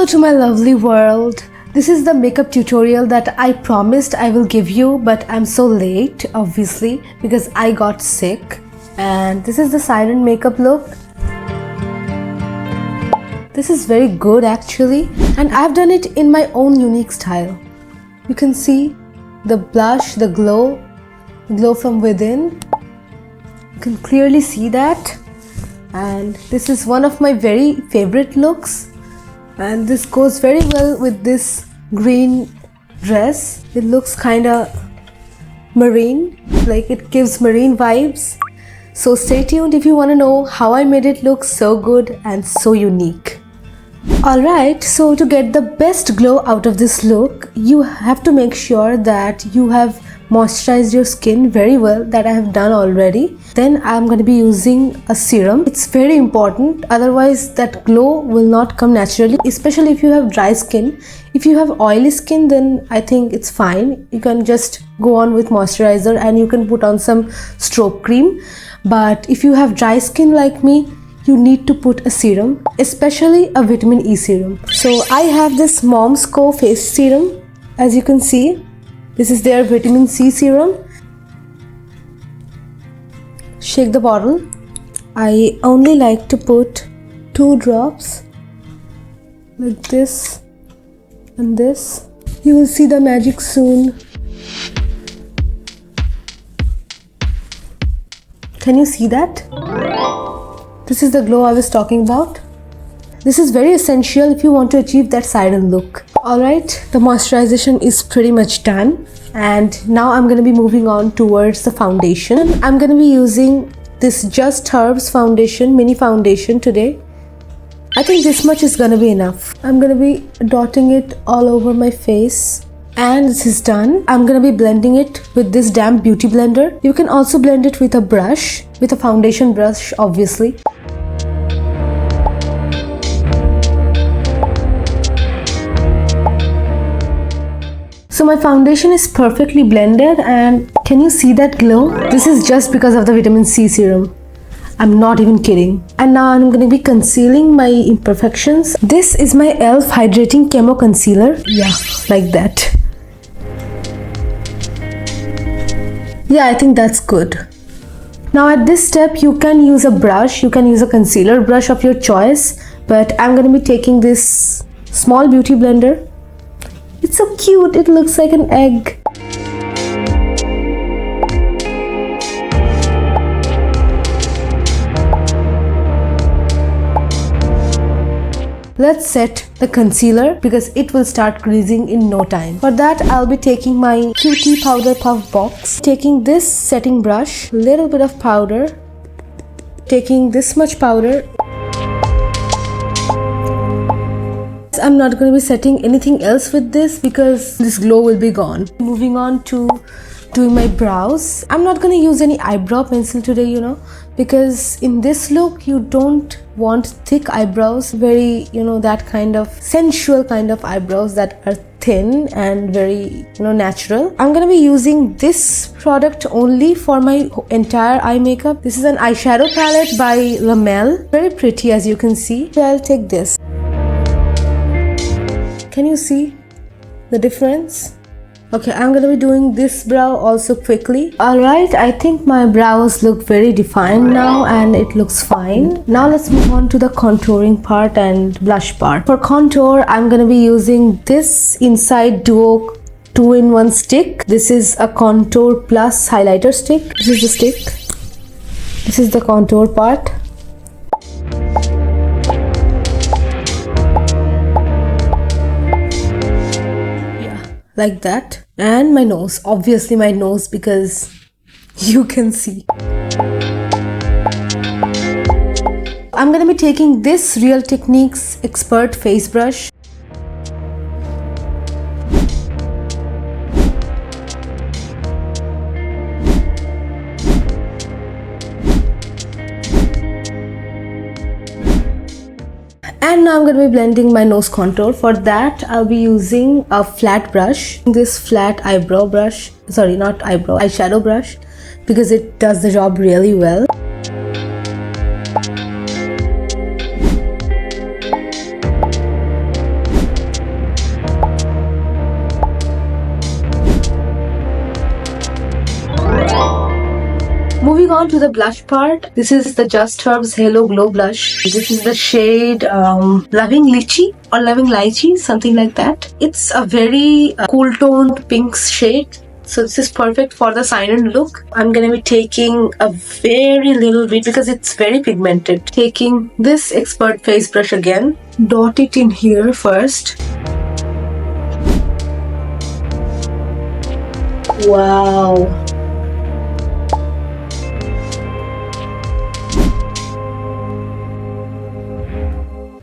Hello to my lovely world. This is the makeup tutorial that I promised I will give you, but I'm so late, obviously, because I got sick. And this is the Siren makeup look. This is very good actually, and I've done it in my own unique style. You can see the blush, the glow from within. You can clearly see that. And this is one of my very favorite looks. And this goes very well with this green dress. It looks kinda marine, like it gives marine vibes. So stay tuned if you want to know how I made it look so good and so unique. Alright, so to get the best glow out of this look, you have to make sure that you have moisturized your skin very well, that I have done already. Then I'm going to be using a serum. It's very important, otherwise that glow will not come naturally, especially if you have dry skin. If you have oily skin, then I think it's fine. You can just go on with moisturizer and you can put on some stroke cream. But if you have dry skin like me, you need to put a serum, especially a vitamin E serum. So I have this Mom's Co face serum, as you can see. This is their vitamin C serum. Shake the bottle. I only like to put 2 drops, like this and this. You will see the magic soon. Can you see that? This is the glow I was talking about. This is very essential if you want to achieve that Siren look. Alright, the moisturization is pretty much done. And now I'm going to be moving on towards the foundation. I'm going to be using this Just Herbs foundation, mini foundation today. I think this much is going to be enough. I'm going to be dotting it all over my face. And this is done. I'm going to be blending it with this damp beauty blender. You can also blend it with a brush, with a foundation brush obviously. So my foundation is perfectly blended, and can you see that glow? This is just because of the vitamin C serum. I'm not even kidding. And now I'm going to be concealing my imperfections. This is my e.l.f. Hydrating Camo Concealer. Yeah, like that. Yeah, I think that's good. Now at this step you can use a brush. You can use a concealer brush of your choice. But I'm going to be taking this small beauty blender. It's so cute, it looks like an egg. Let's set the concealer because it will start creasing in no time. For that, I'll be taking my Cutie Powder Puff Box. Taking this setting brush, little bit of powder. Taking this much powder. I'm not going to be setting anything else with this because this glow will be gone. Moving on to doing my brows. I'm not going to use any eyebrow pencil today, you know, because in this look you don't want thick eyebrows, very, you know, that kind of sensual kind of eyebrows that are thin and very, you know, natural. I'm going to be using this product only for my entire eye makeup. This is an eyeshadow palette by Glam. Very pretty, as you can see. So I'll take this. Can you see the difference? Okay, I'm going to be doing this brow also quickly. Alright, I think my brows look very defined now and it looks fine. Now let's move on to the contouring part and blush part. For contour, I'm going to be using this Inside Duo 2-in-1 stick. This is a Contour Plus highlighter stick. This is the stick. This is the contour part. Like that. And my nose, obviously my nose, because you can see. I'm gonna be taking this Real Techniques Expert Face Brush. And now I'm going to be blending my nose contour. For that, I'll be using a flat brush. This flat eyebrow brush, sorry, not eyebrow, eyeshadow brush, because it does the job really well. to the blush part. This is the Just Herbs Halo Glow Blush. This is the shade Loving Lychee or Loving Lychee, something like that. It's a very cool toned pink shade. So this is perfect for the Siren look. I'm going to be taking a very little bit because it's very pigmented. Taking this expert face brush again. Dot it in here first. Wow.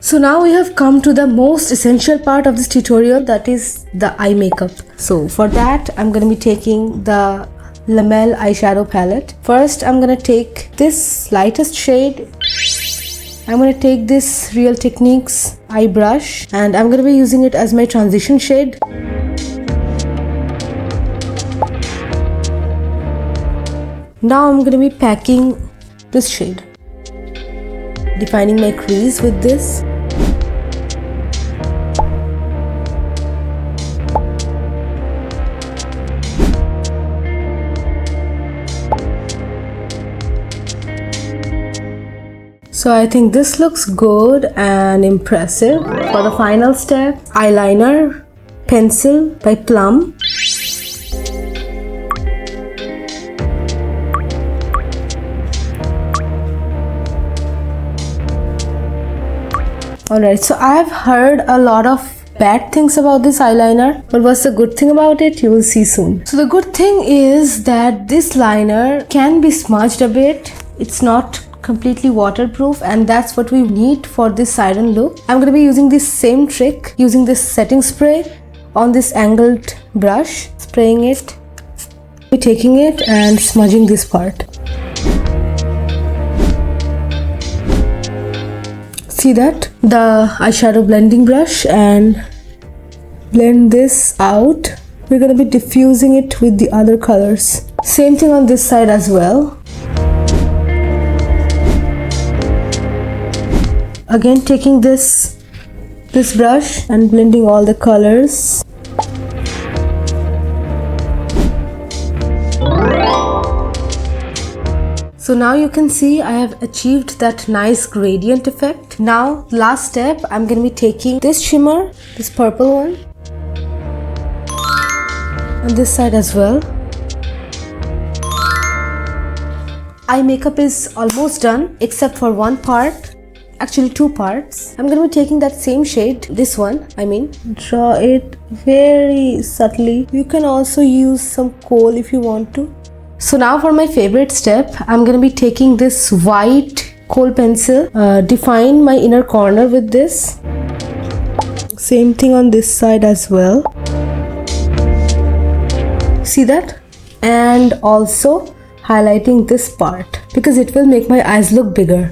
So now we have come to the most essential part of this tutorial, that is the eye makeup. So for that, I'm going to be taking the Lamel eyeshadow palette. First, I'm going to take this lightest shade. I'm going to take this Real Techniques eye brush and I'm going to be using it as my transition shade. Now I'm going to be packing this shade, defining my crease with this. So I think this looks good and impressive. For the final step, eyeliner, pencil by Plum. Alright, so I have heard a lot of bad things about this eyeliner, but what's the good thing about it? You will see soon. So the good thing is that this liner can be smudged a bit. It's not completely waterproof, and that's what we need for this Siren look. I'm going to be using this same trick, using this setting spray on this angled brush, spraying it, taking it and smudging this part. See that? The eyeshadow blending brush, and blend this out. We're going to be diffusing it with the other colors. Same thing on this side as well. Again, taking this brush and blending all the colors. So now you can see I have achieved that nice gradient effect. Now, last step, I'm going to be taking this shimmer, this purple one, on this side as well. Eye makeup is almost done except for one part. Actually, two parts. I'm going to be taking that same shade, this one, draw it very subtly. You can also use some kohl if you want to. So now for my favorite step, I'm going to be taking this white kohl pencil, define my inner corner with this. Same thing on this side as well. See that? And also highlighting this part because it will make my eyes look bigger.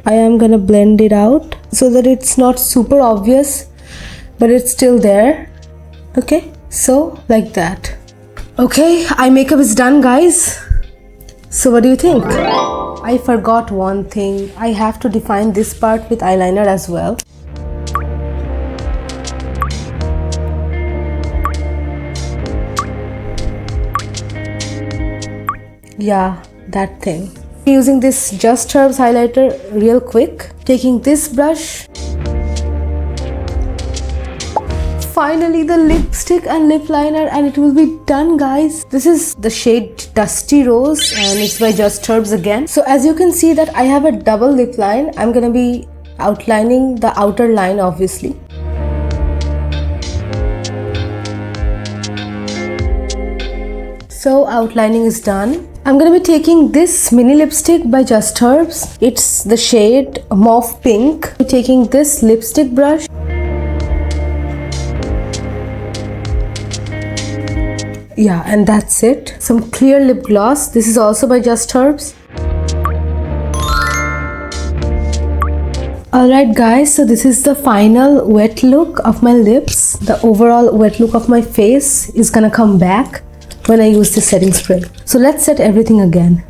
I am gonna blend it out so that it's not super obvious, but it's still there. Okay, so like that. Okay, eye makeup is done, guys. So what do you think? I forgot one thing. I have to define this part with eyeliner as well. Yeah, that thing. Using this Just Herbs highlighter real quick. Taking this brush. Finally the lipstick and lip liner, and it will be done, guys. This is the shade Dusty Rose and it's by Just Herbs again. So as you can see that I have a double lip line. I'm gonna be outlining the outer line obviously. So outlining is done. I'm going to be taking this mini lipstick by Just Herbs. It's the shade Mauve Pink. I'm taking this lipstick brush. Yeah, and that's it. Some clear lip gloss. This is also by Just Herbs. Alright guys, so this is the final wet look of my lips. The overall wet look of my face is gonna come back when I use this setting spray. So let's set everything again.